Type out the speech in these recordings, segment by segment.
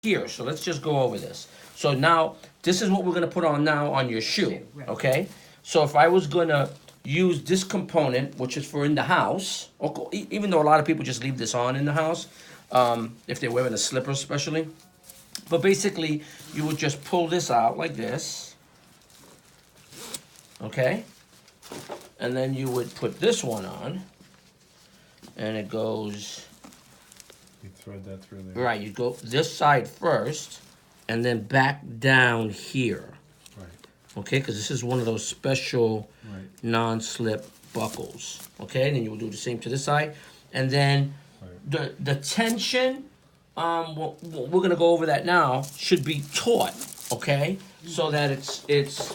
here. So let's just go over this. So now, this is what we're gonna put on now on your shoe, okay? So if I was gonna use this component, which is for in the house, even though a lot of people just leave this on in the house, if they're wearing a slipper especially. But basically, you would just pull this out like this, okay? And then you would put this one on, and it goes... You thread that through there. Right, you go this side first, and then back down here. Right. Okay, because this is one of those special Right. non-slip buckles. Okay, and then you will do the same to this side. And then the tension, we're gonna go over that now, should be taut, okay? So that it's,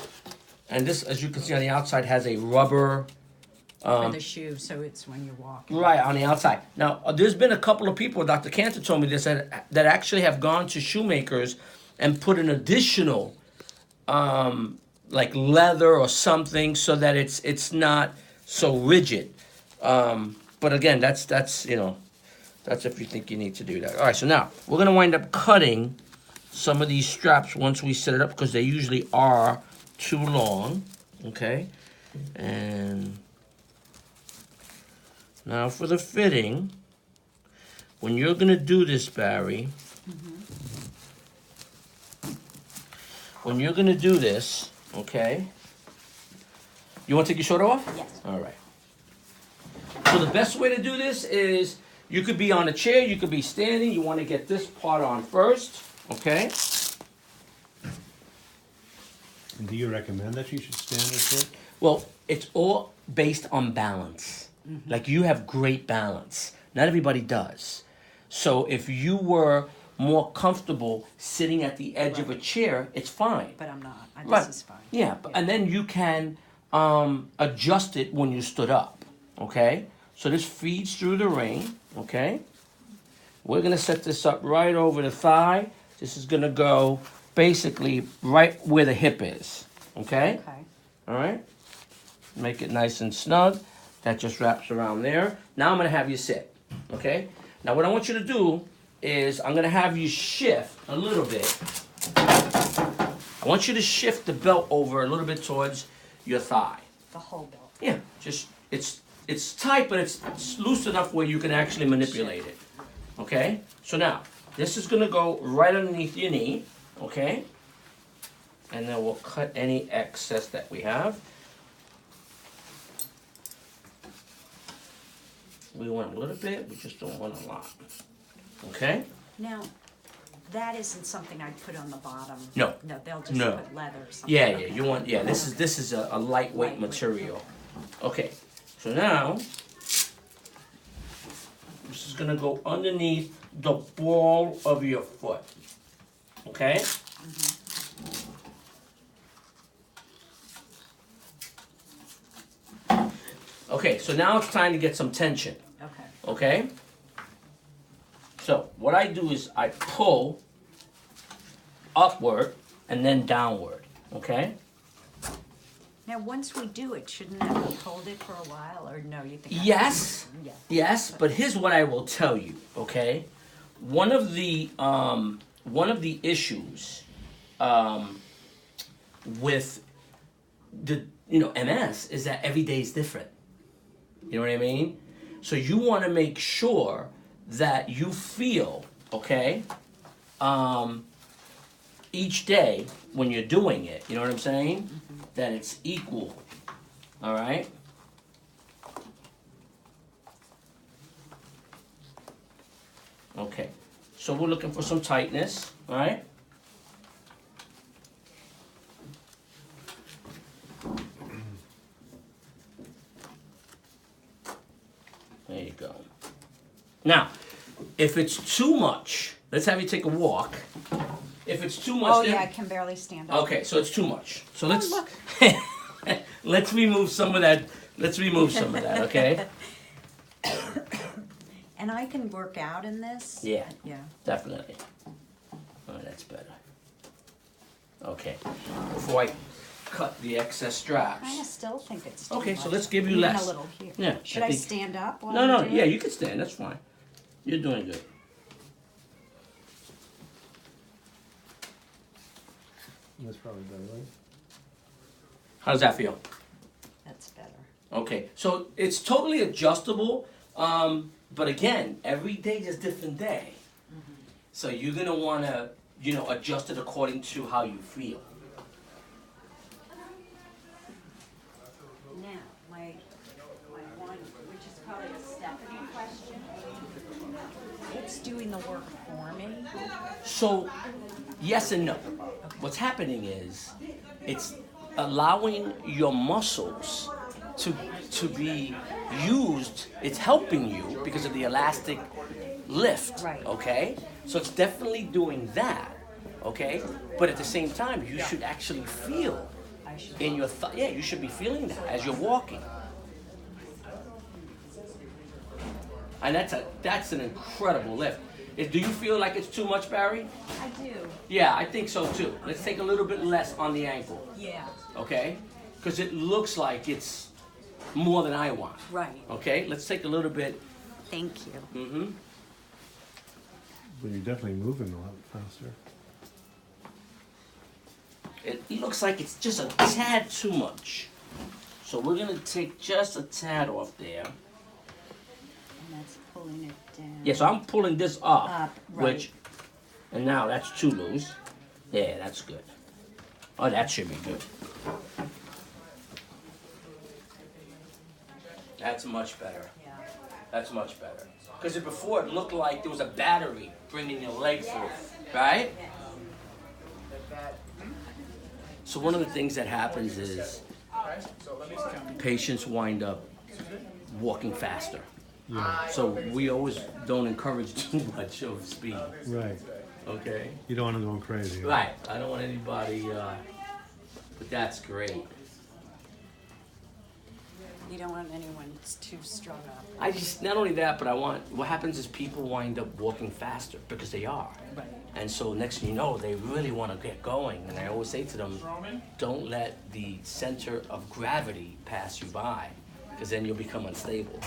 and this, as you can see on the outside, has a rubber, For the shoe, so it's when you're walking. right, on the outside. Now, there's been a couple of people, Dr. Cantor told me this, that actually have gone to shoemakers and put an additional, like leather or something, so that it's not so rigid. But again, that's you know, that's if you think you need to do that. All right, so now we're gonna wind up cutting some of these straps once we set it up, because they usually are too long. Okay, and now for the fitting, when you're gonna do this, Barry, when you're gonna do this, okay, you wanna take your shirt off? Yes. All right. So the best way to do this is, you could be on a chair, you could be standing, you wanna get this part on first, okay? And do you recommend that you should stand or sit? Well, it's all based on balance. Like, you have great balance. Not everybody does. So if you were more comfortable sitting at the edge of a chair, it's fine. But I'm not. Right. This is fine. Yeah, and then you can adjust it when you stood up, okay? So this feeds through the ring, okay? We're gonna set this up right over the thigh. This is gonna go basically right where the hip is, okay? Okay. All right? Make it nice and snug. That just wraps around there. Now I'm gonna have you sit, okay? Now what I want you to do is, I'm gonna have you shift a little bit. I want you to shift the belt over a little bit towards your thigh. The whole belt. Yeah, just, it's tight, but it's loose enough where you can actually manipulate it, okay? So now, this is gonna go right underneath your knee, okay? And then we'll cut any excess that we have. We want a little bit, we just don't want a lot, okay? Now, that isn't something I'd put on the bottom. No. No, they'll just No. put leather or something. Yeah, Okay. you want, this is a lightweight material. Okay, so now, this is gonna go underneath the ball of your foot, okay? Okay, so now it's time to get some tension, Okay. okay? So, what I do is I pull upward and then downward, okay? Now, once we do it, shouldn't that hold it for a while, or no, you think? Yes, Yeah. yes, but here's what I will tell you, okay? One of the issues with the MS is that every day is different. You know what I mean? So you want to make sure that you feel, okay, each day when you're doing it, you know what I'm saying? That it's equal, all right? Okay, so we're looking for some tightness, all right? There you go. Now, if it's too much, let's have you take a walk. If it's too much, Oh, then- yeah, I can barely stand up. Okay, so it's too much. So let's look. let's remove some of that. Let's remove some of that, okay? And I can work out in this? Yeah, Yeah. definitely. Oh, that's better. Okay, before I cut the excess I straps. kind of still think it's too Okay, much. so let's give you Even less. a little here. Yeah, Should I I, think- stand up while No, I no, do yeah, it? you can stand. That's fine. You're doing good. That's probably better, right? How does that feel? That's better. Okay, so it's totally adjustable, but again, every day is a different day. So you're gonna wanna, adjust it according to how you feel. Now, my one, which is probably a Stephanie question. It's doing the work for me. So, yes and no. What's happening is, it's allowing your muscles to be used. It's helping you because of the elastic lift. Right. Okay. So it's definitely doing that. Okay. But at the same time, you should actually feel I should. in your yeah. You should be feeling that as you're walking. And that's an incredible lift. Do you feel like it's too much, Barry? I do. Yeah, I think so too. Let's take a little bit less on the ankle, Yeah. okay? Because it looks like it's more than I want. Right. Okay, let's take a little bit. Thank you. Mm-hmm. But you're definitely moving a lot faster. It looks like it's just a tad too much. So we're gonna take just a tad off there. And that's pulling it down. Yeah, so I'm pulling this up, Up, right. which, and now that's too loose. Yeah, that's good. Oh, that should be good. That's much better. Yeah. That's much better. Because before it looked like there was a battery bringing your leg through, right? So one of the things that happens is patients wind up walking faster. Yeah. So we always don't encourage too much of speed, Right. okay? You don't want them going crazy. Right. I don't want anybody, but that's great. You don't want anyone that's too strung up. I just, not only that, but what happens is people wind up walking faster because they are. Right. And so next thing you know, they really want to get going. And I always say to them, don't let the center of gravity pass you by, because then you'll become unstable.